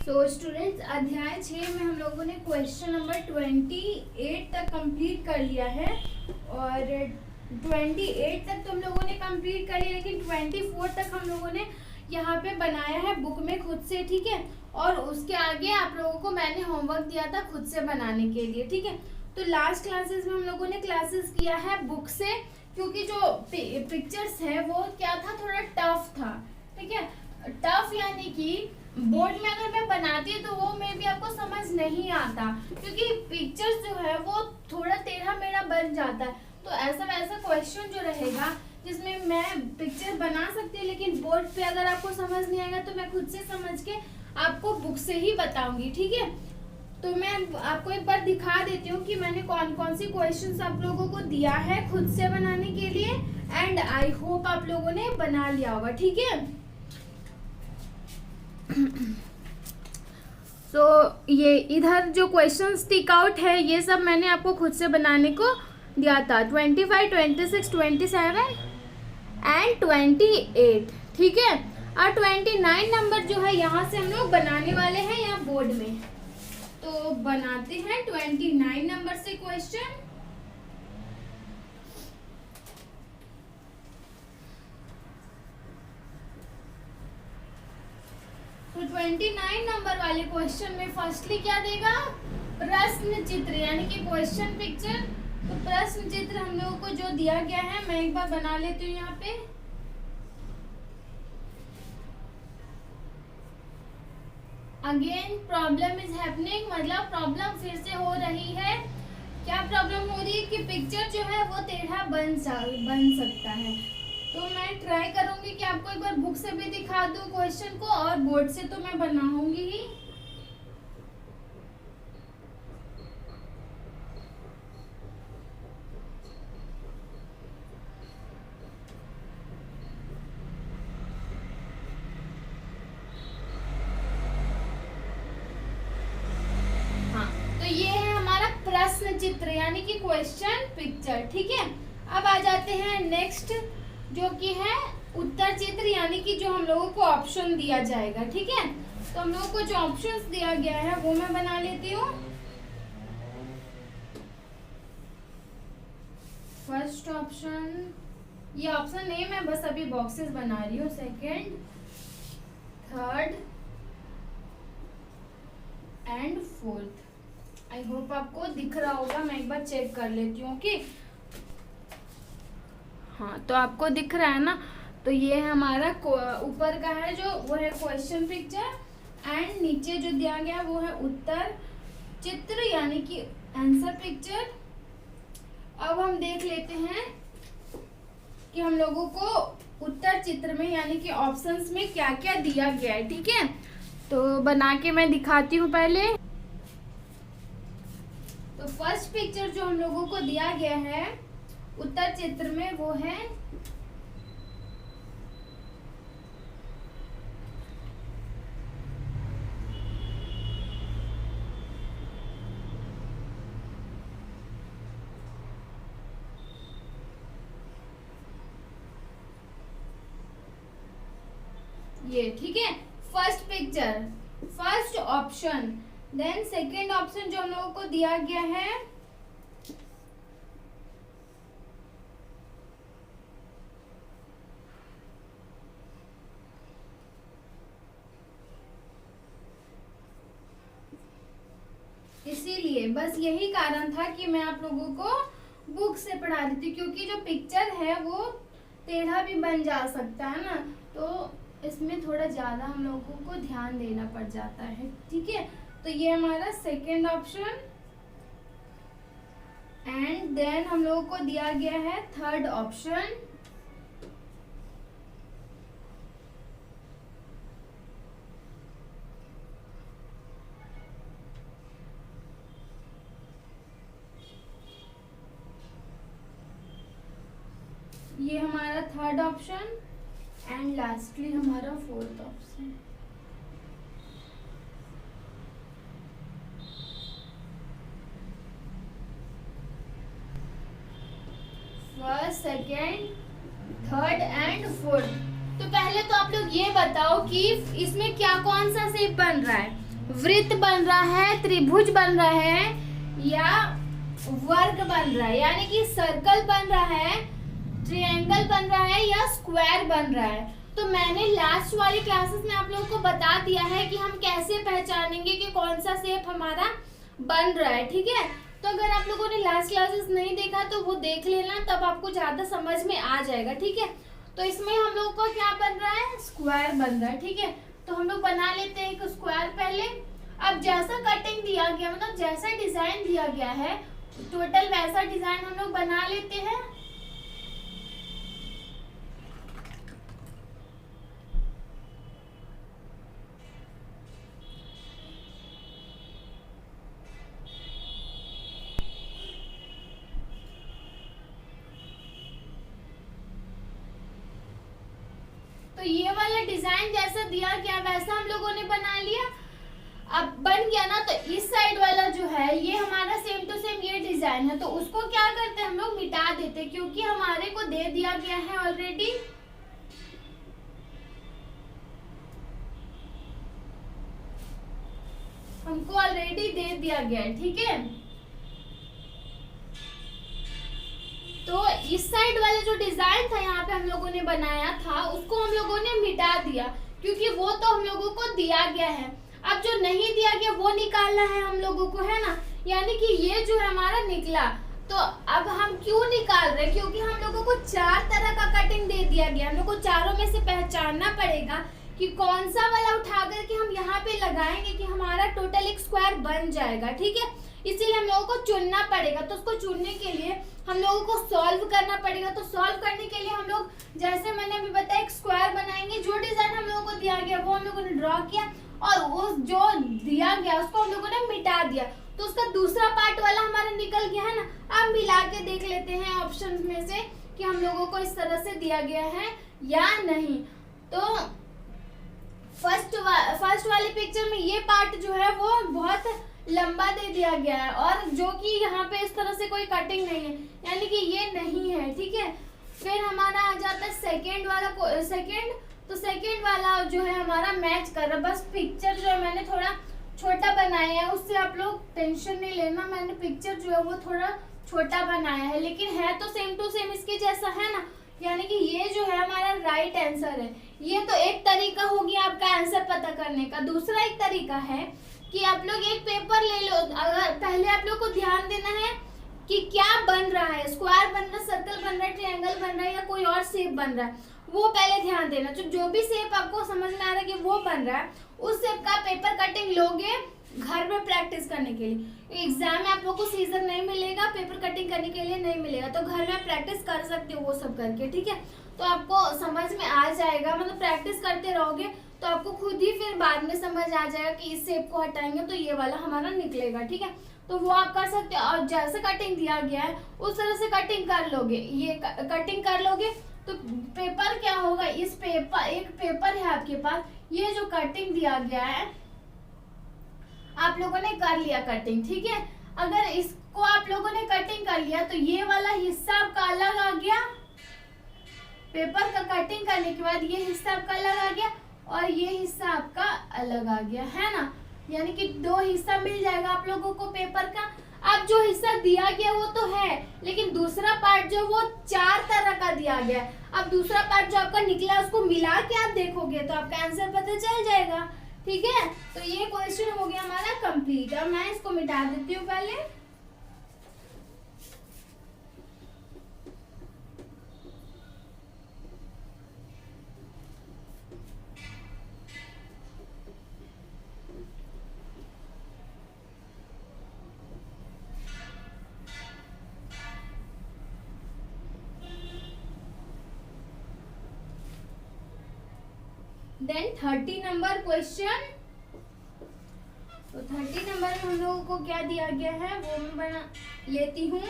So students, अध्याय 6 में हम लोगों ने क्वेश्चन नंबर 28 तक कंप्लीट कर लिया है और 28 तक तो हम लोगों ने कंप्लीट कर लिया, लेकिन 24 तक हम लोगों ने यहाँ पे बनाया है बुक में खुद से, ठीक है। और उसके आगे आप लोगों को मैंने होमवर्क दिया था खुद से बनाने के लिए, ठीक है। तो लास्ट क्लासेस में हम लोगों ने क्लासेस किया है बुक से, क्योंकि जो पिक्चर्स है वो क्या था, थोड़ा टफ था, ठीक है। टफ यानी कि बोर्ड में अगर मैं बनाती तो वो में भी आपको समझ नहीं आता, क्योंकि पिक्चर्स जो है वो थोड़ा टेढ़ा मेढ़ा बन जाता है। तो ऐसा वैसा क्वेश्चन जो रहेगा जिसमें मैं पिक्चर बना सकती हूँ, लेकिन बोर्ड पे अगर आपको समझ नहीं आएगा तो मैं खुद से समझ के आपको बुक से ही बताऊंगी, ठीक है। तो मैं आपको एक बार दिखा देती हूँ कि मैंने कौन कौन सी क्वेश्चंस आप लोगों को दिया है खुद से बनाने के लिए, एंड आई होप आप लोगों ने बना लिया होगा, ठीक है। तो ये इधर जो क्वेश्चन स्टिक आउट है ये सब मैंने आपको खुद से बनाने को दिया था, 25, 26, 27 एंड 28, ठीक है। और 29 नंबर जो है यहाँ से हम लोग बनाने वाले हैं यहाँ बोर्ड में। तो बनाते हैं 29 नंबर से क्वेश्चन। तो 29 नंबर वाले क्वेश्चन में फर्स्टली क्या देगा, प्रश्न चित्र यानी कि क्वेश्चन पिक्चर। तो प्रश्न चित्र हम लोगों को जो दिया गया है मैं एक बार बना लेती हूँ यहाँ पे। अगेन प्रॉब्लम इज हैपनिंग, मतलब प्रॉब्लम फिर से हो रही है। क्या प्रॉब्लम हो रही है कि पिक्चर जो है वो टेढ़ा बन सकता है। तो मैं ट्राई करूंगी कि आपको एक बार बुक से भी दिखा दूं क्वेश्चन को, और बोर्ड से तो मैं बनाऊंगी ही। हाँ, तो ये है हमारा प्रश्न चित्र यानी कि क्वेश्चन पिक्चर, ठीक है। अब आ जाते हैं नेक्स्ट, जो कि है उत्तर चित्र यानी कि जो हम लोगों को ऑप्शन दिया जाएगा, ठीक है। तो हम लोगों को जो ऑप्शंस दिया गया है वो मैं बना लेती हूँ। फर्स्ट ऑप्शन, ये ऑप्शन नहीं, मैं बस अभी बॉक्सेस बना रही हूँ। Second, third and fourth. I hope आपको दिख रहा होगा, मैं एक बार चेक कर लेती हूँ कि हाँ, तो आपको दिख रहा है ना। तो ये हमारा ऊपर का है जो वो है क्वेश्चन पिक्चर, एंड नीचे जो दिया गया वो है उत्तर चित्र यानी कि आंसर पिक्चर। अब हम देख लेते हैं कि हम लोगों को उत्तर चित्र में यानी कि ऑप्शंस में क्या क्या दिया गया है, ठीक है। तो बना के मैं दिखाती हूँ पहले। तो फर्स्ट पिक्चर जो हम लोगों को दिया गया है उत्तर चित्र में वो है ये, ठीक है। First picture, first option. Then second option जो हम लोगों को दिया गया है इसीलिए बस यही कारण था कि मैं आप लोगों को बुक से पढ़ा रही थी, क्योंकि जो पिक्चर है वो टेढ़ा भी बन जा सकता है ना, तो इसमें थोड़ा ज्यादा हम लोगों को ध्यान देना पड़ जाता है, ठीक है। तो ये हमारा सेकंड ऑप्शन, एंड देन हम लोगों को दिया गया है थर्ड ऑप्शन। ये हमारा थर्ड ऑप्शन, एंड लास्टली हमारा fourth option. First, second, third and fourth. तो पहले तो आप लोग ये बताओ कि इसमें क्या कौन सा शेप बन रहा है। वृत्त बन रहा है, त्रिभुज बन रहा है या वर्ग बन रहा है, यानी कि सर्कल बन रहा है, ट्रायंगल बन रहा है या स्क्वायर बन रहा है। तो मैंने लास्ट वाली क्लासेस में आप लोगों को बता दिया है कि हम कैसे पहचानेंगे कि कौन सा शेप हमारा बन रहा है, ठीक है। तो अगर आप लोगों ने लास्ट क्लासेस नहीं देखा तो वो देख लेना, तब आपको ज्यादा समझ में आ जाएगा, ठीक है। तो इसमें हम लोगों को क्या बन रहा है, स्क्वायर बन रहा है, ठीक है। तो हम लोग बना लेते हैं एक स्क्वायर पहले। अब जैसा कटिंग दिया गया, मतलब जैसा डिजाइन दिया गया है, टोटल वैसा डिजाइन हम लोग बना लेते हैं। तो ये वाला डिजाइन जैसा दिया गया वैसा हम लोगों ने बना लिया। अब बन गया ना, तो इस साइड वाला जो है ये हमारा सेम टू सेम ये डिजाइन है, तो उसको क्या करते हैं हम लोग मिटा देते हैं, क्योंकि हमारे को दे दिया गया है ऑलरेडी। हमको ऑलरेडी दे दिया गया है, ठीक है। तो इस साइड वाला जो डिजाइन था यहाँ पे हम लोगों ने बनाया था, उसको हम लोगों ने मिटा दिया, क्योंकि वो तो हम लोगों को दिया गया है। अब जो नहीं दिया गया वो निकालना है हम लोगों को, है ना। यानी कि ये जो है हमारा निकला, तो अब हम क्यों निकाल रहे हैं, क्योंकि हम लोगों को 4 तरह का कटिंग दे दिया गया। हम लोग को चारों में से पहचानना पड़ेगा कि कौन सा वाला उठा करके हम यहाँ पे लगाएंगे कि हमारा टोटल एक स्क्वायर बन जाएगा, ठीक है। इसीलिए हम लोगों को चुनना पड़ेगा। तो उसको चुनने के लिए हम लोगों को सॉल्व करना पड़ेगा। तो सॉल्व करने के लिए हम लोग, जैसे मैंने अभी बताया, एक स्क्वायर बनाएंगे। जो डिजाइन हम लोगों को दिया गया वो हम लोगों ने ड्रॉ किया, और वो जो दिया गया उसको हम लोगों ने मिटा दिया। तो उसका दूसरा पार्ट वाला हमारा निकल गया है ना। अब मिला के देख लेते हैं ऑप्शंस में से कि हम लोगों को इस तरह से दिया गया है या नहीं। तो फर्स्ट वाली पिक्चर में ये पार्ट जो है वो बहुत लंबा दे दिया गया है, और जो कि यहाँ पे इस तरह से कोई कटिंग नहीं है, यानी कि ये नहीं है, ठीक है। फिर हमारा आ जाता है सेकेंड वाला। तो सेकेंड वाला जो है हमारा मैच कर रहा है। बस पिक्चर जो है मैंने थोड़ा छोटा बनाया है, उससे आप लोग टेंशन नहीं लेना। मैंने पिक्चर जो है वो थोड़ा छोटा बनाया है, लेकिन है तो सेम टू सेम इसके जैसा है ना। यानी कि ये जो है हमारा राइट आंसर है। ये तो एक तरीका हो गया आपका आंसर पता करने का। दूसरा एक तरीका है कि आप लोग एक पेपर ले लो। अगर पहले आप लोग को ध्यान देना है कि क्या बन रहा है, स्क्वायर बन रहा है, सर्कल बन रहा है, ट्रायंगल बन रहा है या कोई और शेप बन रहा है, वो पहले ध्यान देना। जो भी शेप आपको समझ में आ रहा है कि वो बन रहा है, उस शेप का पेपर कटिंग लोगे घर में प्रैक्टिस करने के लिए। एग्जाम में आप लोग को सीजर नहीं मिलेगा, पेपर कटिंग करने के लिए नहीं मिलेगा, तो घर में प्रैक्टिस कर सकते हो वो सब करके, ठीक है। तो आपको समझ में आ जाएगा, मतलब प्रैक्टिस करते रहोगे तो आपको खुद ही फिर बाद में समझ आ जाएगा कि इस शेप को हटाएंगे तो ये वाला हमारा निकलेगा, ठीक है। तो वो आप कर सकते हो, और जैसे कटिंग दिया गया है उस तरह से कटिंग कर लोगे। ये कटिंग कर लोगे तो पेपर क्या होगा, इस पेपर, एक पेपर है आपके पास, ये जो कटिंग दिया गया है आप लोगों ने कर लिया कटिंग, ठीक है। अगर इसको आप लोगों ने कटिंग कर लिया तो ये वाला हिस्सा आपका अलग आ गया, पेपर का कटिंग करने के बाद ये हिस्सा आपका अलग आ गया और ये हिस्सा आपका अलग आ गया, है ना। यानी कि 2 हिस्सा मिल जाएगा आप लोगों को पेपर का। अब जो हिस्सा दिया गया वो तो है, लेकिन दूसरा पार्ट जो वो 4 तरह का दिया गया है। अब दूसरा पार्ट जो आपका निकला उसको मिला के आप देखोगे तो आपका आंसर पता चल जाएगा, ठीक है। तो ये क्वेश्चन हो गया हमारा कंप्लीट। अब मैं इसको मिटा देती हूँ पहले। Then 30 number question. तो 30 नंबर में हम लोगों को क्या दिया गया है वो मैं बना लेती हूँ।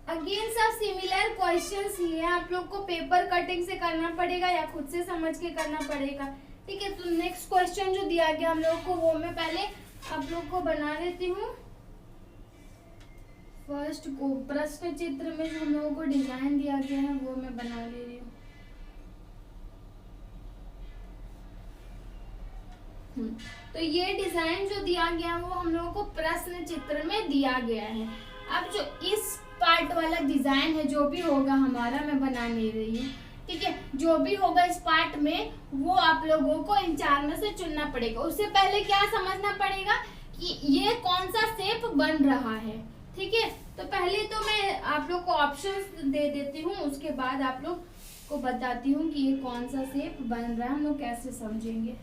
अगेन सब सिमिलर क्वेश्चंस ही है, आप लोग को पेपर कटिंग से करना पड़ेगा या खुद से समझ के करना पड़ेगा, ठीक है। तो नेक्स्ट क्वेश्चन जो दिया गया हम लोग को वो मैं पहले आप लोग को बना लेती हूँ। फर्स्ट को प्रश्न चित्र में जो हम लोगों को डिजाइन दिया गया है वो मैं बना ले रही हूँ। तो ये डिजाइन जो दिया गया है वो हम लोगों को प्रश्न चित्र में दिया गया है। अब जो इस पार्ट वाला डिजाइन है जो भी होगा हमारा, मैं बना नहीं रही हूँ, ठीक है, जो भी होगा इस पार्ट में वो आप लोगों को इन 4 में से चुनना पड़ेगा। उससे पहले क्या समझना पड़ेगा कि ये कौन सा शेप बन रहा है, ठीक है। तो पहले तो मैं आप लोग को ऑप्शंस दे देती हूँ, उसके बाद आप लोग को बताती हूँ कि ये कौन सा शेप बन रहा है, हम लोग कैसे समझेंगे।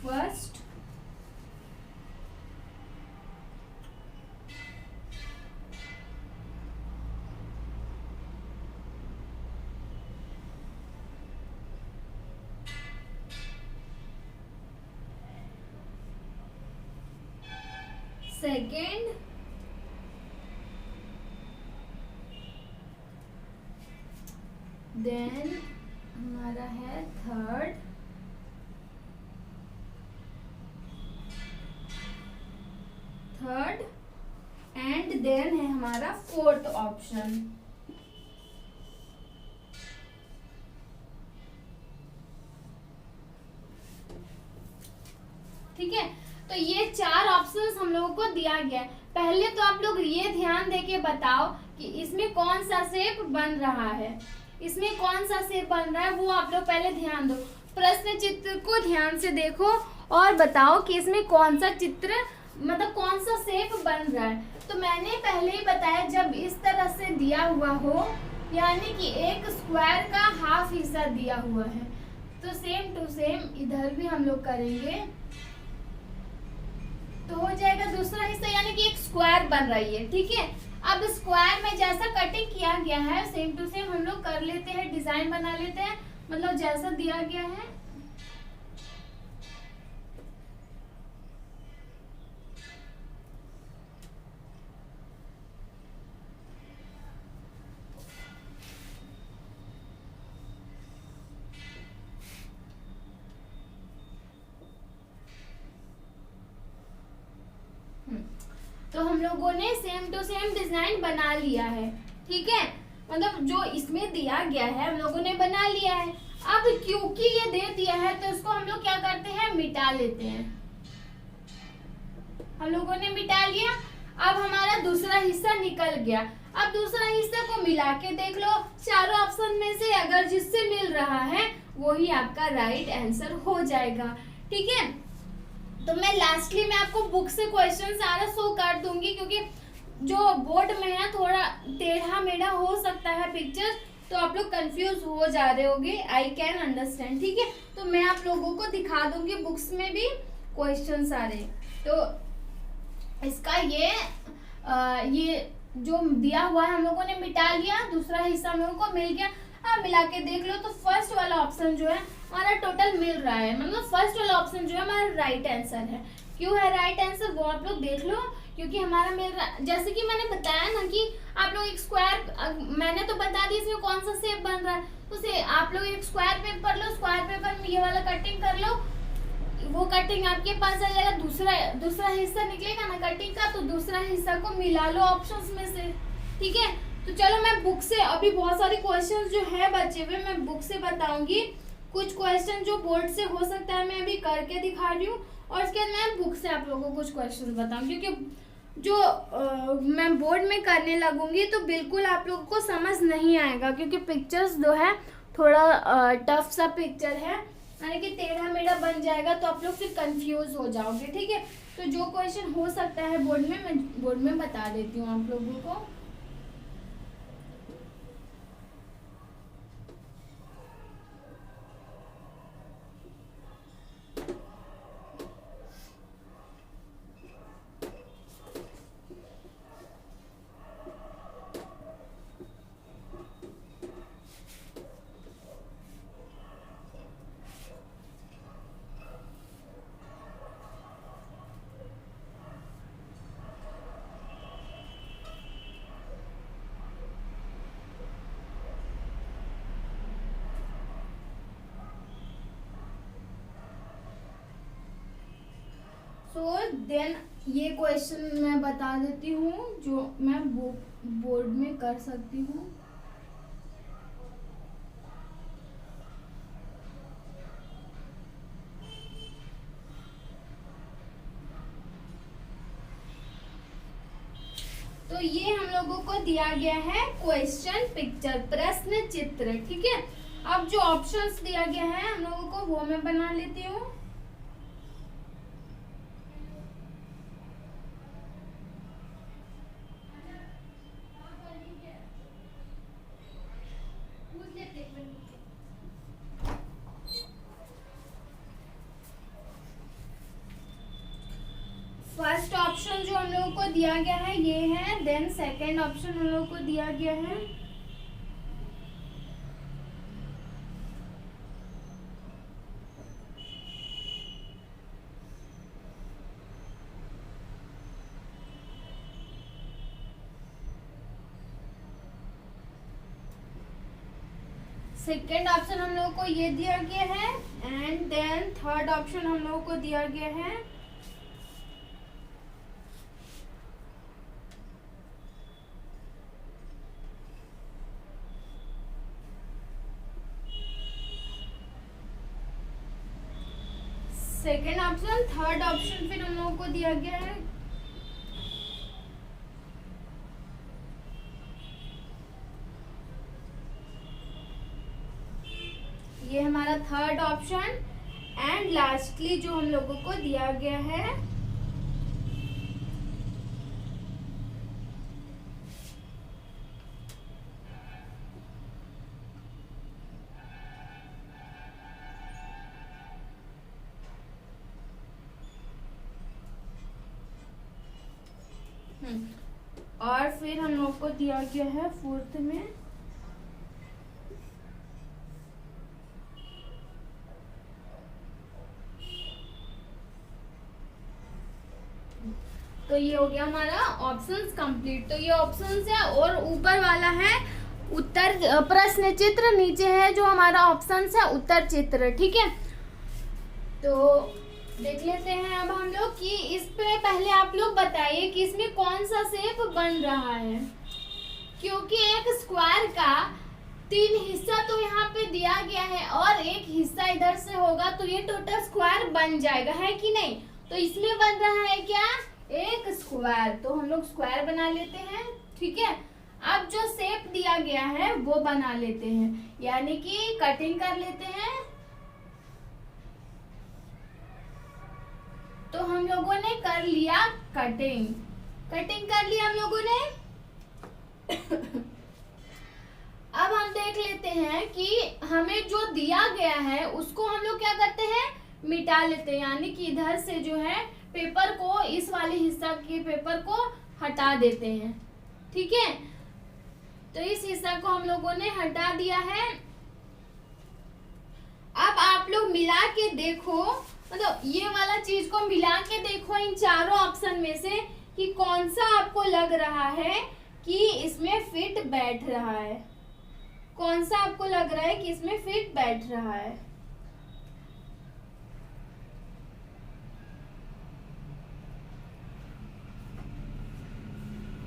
फर्स्ट, सेकेंड, देन हमारा है थर्ड, एंड देन है हमारा फोर्थ ऑप्शन। ठीक है, तो ये 4 ऑप्शंस हम लोगों को दिया गया है। पहले तो आप लोग ये ध्यान देके बताओ कि इसमें कौन सा शेप बन रहा है, इसमें कौन सा शेप बन रहा है वो आप लोग पहले ध्यान दो। प्रश्न चित्र को ध्यान से देखो और बताओ कि इसमें कौन सा चित्र मतलब कौन सा शेप बन रहा है। तो मैंने पहले ही बताया, जब इस तरह से दिया हुआ हो, यानी कि एक स्क्वायर का हाफ हिस्सा दिया हुआ है, तो सेम टू सेम इधर भी हम लोग करेंगे तो हो जाएगा दूसरा हिस्सा, यानी कि एक स्क्वायर बन रही है। ठीक है, अब स्क्वायर में जैसा कटिंग किया गया है सेम टू सेम हम लोग कर लेते हैं, डिजाइन बना लेते हैं, मतलब जैसा दिया गया है। तो हम लोगों ने सेम टू सेम डिजाइन बना लिया है। ठीक है, मतलब जो इसमें दिया गया है हम लोगों ने बना लिया है। अब क्योंकि ये दे दिया है तो इसको हम लोग क्या करते हैं, मिटा लेते हैं। हम लोगों ने मिटा लिया, अब हमारा दूसरा हिस्सा निकल गया। अब दूसरा हिस्सा को मिला के देख लो, चारों ऑप्शन में से अगर जिससे मिल रहा है वही आपका राइट आंसर हो जाएगा। ठीक है, तो मैं लास्टली मैं आपको बुक से क्वेश्चन सारा शो कर दूंगी, क्योंकि जो बोर्ड में है थोड़ा टेढ़ा मेढ़ा हो सकता है पिक्चर, तो आप लोग कंफ्यूज हो जा रहे होंगे, आई कैन अंडरस्टैंड। ठीक है, तो मैं आप लोगों को दिखा दूंगी बुक्स में भी क्वेश्चन सारे। तो इसका ये जो दिया हुआ है हम लोगों ने मिटा लिया, दूसरा हिस्सा हम लोगों को मिल गया। अब मिला के देख लो तो फर्स्ट वाला ऑप्शन जो है हमारा टोटल मिल रहा है, मतलब फर्स्ट वाला ऑप्शन जो है हमारा राइट आंसर है। क्यों है राइट आंसर वो आप लोग देख लो, क्योंकि हमारा मिल रहा, जैसे कि मैंने बताया ना कि आप लोग एक स्क्वायर, मैंने तो बता दी इसमें कौन सा शेप बन रहा है, तो आप लोग एक स्क्वायर पेपर लो, स्क्वायर पेपर में ये वाला कटिंग कर लो, वो कटिंग आपके पास आ जाएगा। दूसरा हिस्सा निकलेगा ना कटिंग का, तो दूसरा हिस्सा को मिला लो ऑप्शंस में से। ठीक है, तो चलो मैं बुक से, अभी बहुत सारे क्वेश्चन जो है बचे हुए मैं बुक से बताऊंगी। कुछ क्वेश्चन जो बोर्ड से हो सकता है मैं अभी करके दिखा रही हूँ, और उसके बाद मैं बुक से आप लोगों को कुछ क्वेश्चन बताऊंगी, क्योंकि जो मैं बोर्ड में करने लगूंगी तो बिल्कुल आप लोगों को समझ नहीं आएगा, क्योंकि पिक्चर्स जो है थोड़ा टफ सा पिक्चर है, यानी कि टेढ़ा मेढ़ा बन जाएगा, तो आप लोग फिर कंफ्यूज हो जाओगे। ठीक है, तो जो क्वेश्चन हो सकता है बोर्ड में मैं बोर्ड में बता देती हूँ आप लोगों को। सो देन ये क्वेश्चन मैं बता देती हूँ जो मैं बोर्ड में कर सकती हूँ। ये हम लोगों को दिया गया है क्वेश्चन पिक्चर, प्रश्न चित्र, ठीक है। अब जो ऑप्शंस दिया गया है हम लोगों को वो मैं बना लेती हूँ। फर्स्ट ऑप्शन जो हम लोगों को दिया गया है ये है, देन सेकंड ऑप्शन हम लोगों को दिया गया है, सेकेंड ऑप्शन हम लोगों को ये दिया गया है, एंड देन थर्ड ऑप्शन हम लोगों को दिया गया है। सेकेंड ऑप्शन, थर्ड ऑप्शन फिर हम लोगों को दिया गया है। ये हमारा थर्ड ऑप्शन, एंड लास्टली जो हम लोगों को दिया गया है और फिर हम लोग को दिया गया है फोर्थ में तो ये हो गया हमारा ऑप्शंस कंप्लीट। तो ये ऑप्शंस है और ऊपर वाला है उत्तर प्रश्न चित्र, नीचे है जो हमारा ऑप्शंस है उत्तर चित्र, ठीक है। तो देख लेते हैं अब हम लोग कि इस पे पहले आप लोग बताइए कि इसमें कौन सा शेप बन रहा है, क्योंकि एक स्क्वायर का 3 हिस्सा तो यहाँ पे दिया गया है और एक हिस्सा इधर से होगा तो ये टोटल स्क्वायर बन जाएगा, है कि नहीं। तो इसमें बन रहा है क्या, एक स्क्वायर, तो हम लोग स्क्वायर बना लेते हैं, ठीक है। अब जो शेप दिया गया है वो बना लेते हैं, यानी कि कटिंग कर लेते हैं। तो हम लोगों ने कर लिया कटिंग, कटिंग कर लिया हम लोगों ने। अब हम देख लेते हैं कि हमें जो दिया गया है उसको हम लोग क्या करते हैं, मिटा लेते हैं, यानी कि इधर से जो है पेपर को, इस वाले हिस्सा के पेपर को हटा देते हैं, ठीक है। तो इस हिस्सा को हम लोगों ने हटा दिया है। अब आप लोग मिला के देखो, मतलब ये वाला चीज को मिला के देखो इन चारों ऑप्शन में से कि कौन सा आपको लग रहा है कि इसमें फिट बैठ रहा है, कौन सा आपको लग रहा है कि इसमें फिट बैठ रहा है।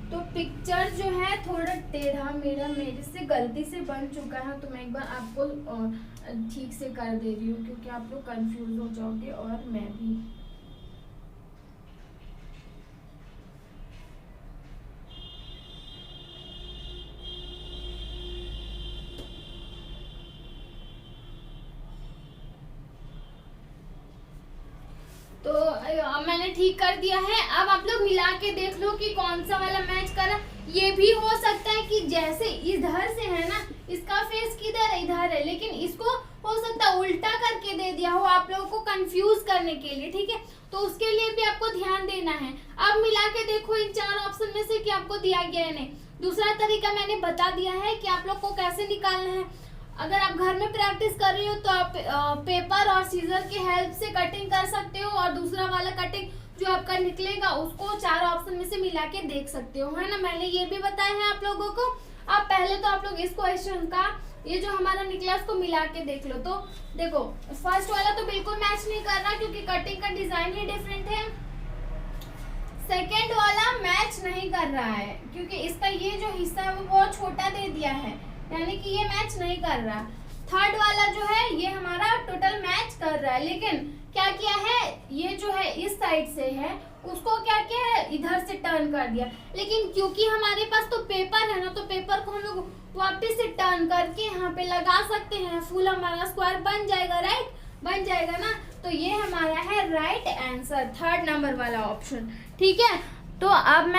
तो पिक्चर जो है थोड़ा टेढ़ा मेरे से गलती से बन चुका है, तो मैं एक बार आपको ठीक से कर दे रही हूँ क्योंकि आप लोग कंफ्यूज हो जाओगे और मैं भी। तो मैंने ठीक कर दिया है। अब आप लोग मिला के देख लो कि कौन सा वाला मैच कर रहा है। ये भी हो सकता है कि जैसे इधर से है ना, इसका फेस किधर है, इधर है, लेकिन इसको हो सकता है उल्टा करके दे दिया हो आप लोगों को कंफ्यूज करने के लिए, ठीक है। तो उसके लिए भी आपको ध्यान देना है। अब मिला के देखो इन 4 ऑप्शन में से कि आपको दिया गया है नहीं। दूसरा तरीका मैंने बता दिया है कि आप लोग को कैसे निकालना है। अगर आप घर में प्रैक्टिस कर रही हो तो आप पेपर और सीजर की हेल्प से कटिंग कर सकते हो, और दूसरा वाला कटिंग जो आपका निकलेगा उसको 4 ऑप्शन में से मिला के देख सकते हो, है ना। मैंने ये भी बताया है आप लोगों को। अब पहले तो आप लोग इस क्वेश्चन का ये जो हमारा निकला उसको मिला के देख लो। तो देखो फर्स्ट वाला तो बिल्कुल मैच नहीं कर रहा क्योंकि कटिंग का डिजाइन ही डिफरेंट है। सेकेंड वाला मैच नहीं कर रहा है क्योंकि इसका ये जो हिस्सा है वो बहुत छोटा दे दिया है, यानी कि ये मैच नहीं कर रहा। थर्ड वाला जो है ये हमारा टोटल मैच कर रहा है, लेकिन क्या किया है, ये जो है इस साइड से है उसको क्या किया है, इधर से टर्न कर दिया, लेकिन क्योंकि हमारे पास तो पेपर है ना, तो पेपर को हम लोग वापस से टर्न करके यहाँ पे लगा सकते हैं, फुल हमारा स्क्वायर बन जाएगा, राइट, बन जाएगा ना। तो ये हमारा है राइट आंसर, 3rd नंबर वाला ऑप्शन, ठीक है। तो अब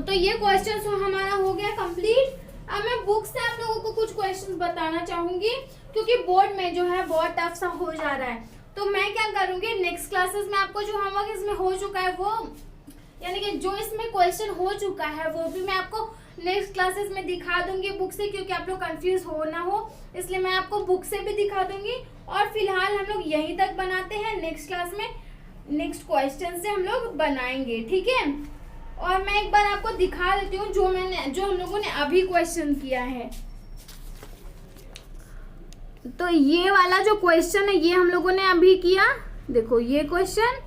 तो ये क्वेश्चन हमारा हो गया कंप्लीट। अब मैं बुक से आप लोगों को कुछ क्वेश्चन बताना चाहूंगी, क्योंकि बोर्ड में जो है बहुत टफ सा हो जा रहा है। तो मैं क्या करूंगी, नेक्स्ट क्लासेस में आपको जो होमवर्क इसमें हो चुका है वो, यानी कि जो इसमें क्वेश्चन हो चुका है वो भी मैं आपको नेक्स्ट क्लासेस में दिखा दूंगी बुक से, क्योंकि आप लोग कंफ्यूज हो ना हो, इसलिए मैं आपको बुक से भी दिखा दूंगी। और फिलहाल हम लोग यहीं तक बनाते हैं, नेक्स्ट क्लास में नेक्स्ट क्वेश्चन से हम लोग बनाएंगे, ठीक है। और मैं एक बार आपको दिखा देती हूँ जो हम लोगों ने अभी क्वेश्चन किया है। तो ये वाला जो क्वेश्चन है ये हम लोगों ने अभी किया, देखो ये क्वेश्चन,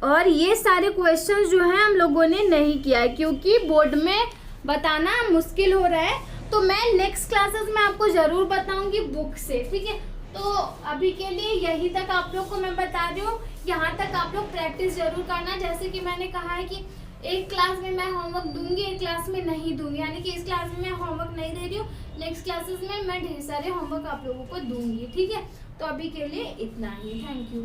और ये सारे क्वेश्चन जो है हम लोगों ने नहीं किया है, क्योंकि बोर्ड में बताना मुश्किल हो रहा है। तो मैं नेक्स्ट क्लासेस में आपको जरूर बताऊंगी बुक से, ठीक है। तो अभी के लिए यही तक आप लोग को मैं बता रही हूँ, यहाँ तक आप लोग प्रैक्टिस जरूर करना। जैसे कि मैंने कहा है कि एक क्लास में मैं होमवर्क दूंगी, एक क्लास में नहीं दूंगी, यानी कि इस क्लास में मैं होमवर्क नहीं दे रही हूँ, नेक्स्ट क्लासेस में मैं ढेर सारे होमवर्क आप लोगों को दूंगी, ठीक है। तो अभी के लिए इतना ही, थैंक यू।